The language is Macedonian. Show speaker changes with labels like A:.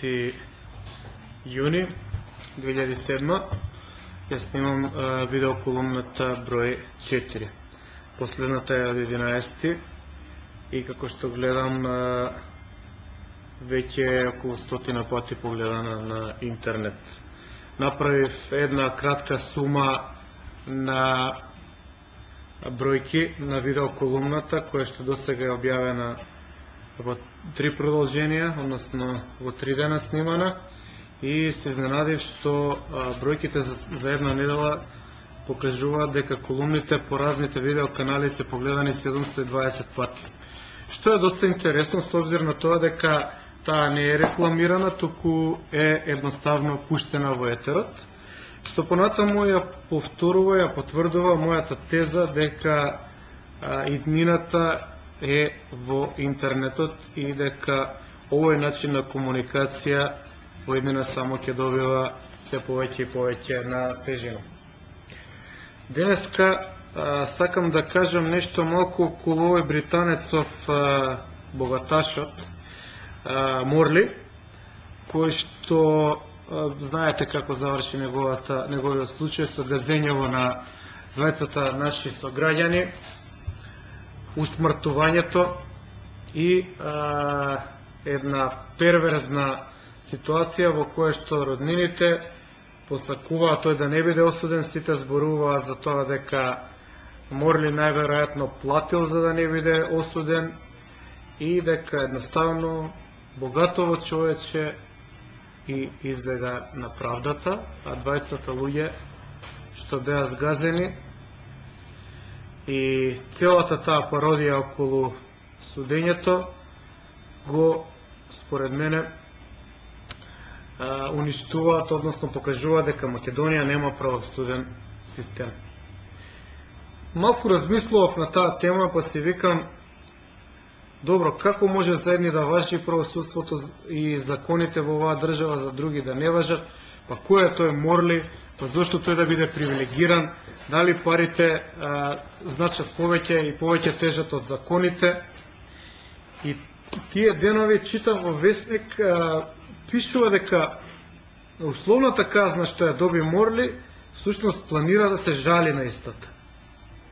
A: 20 јуни 2007. Ја снимам видеоколумната број 4. Последната е од 11. И како што гледам, веќе е околу 100 пати погледана на интернет. Направив една кратка сума на бројки на видеоколумната, која што досега е објавена во 3 продолженија, односно во 3 дена снимана, и се изненадив што бројките за една недела покажуваат дека колумните по разните видеоканали се погледани 720 пати. Што е доста интересно с обзир на тоа дека таа не е рекламирана, туку е едноставно пуштена во етерот, што понатаму ја повторува, ја потврдува мојата теза дека иднината е во интернетот и дека овој начин на комуникација во иднина само ќе добива се повеќе и повеќе на тежина. Денеска сакам да кажам нешто малку околу овој британецов богаташот Морли, кој што знаете како заврши неговиот случај со газењево на двајцата наши сограѓани, усмртувањето и една перверзна ситуација во која што роднините посакуваа тој да не биде осуден. Сите зборуваа за тоа дека Морли најверојатно платил за да не биде осуден и дека едноставно богатово човече и избега на правдата, а двајцата луѓе што беа згазени и целата таа пародија околу судењето го, според мене, уништуваат, односно покажуваат дека Македонија нема правосуден систем. Малку размислував на таа тема, па си викам, добро, како може за едни да важи правосудството и законите во оваа држава, за други да не важат, па кој е тој Морли, па зошто тој да биде привилегиран, дали парите значат повеќе и повеќе тежат од законите. И тие денови читам во весник, пишува дека условната казна што ја доби Морли, всушност планира да се жали на истата.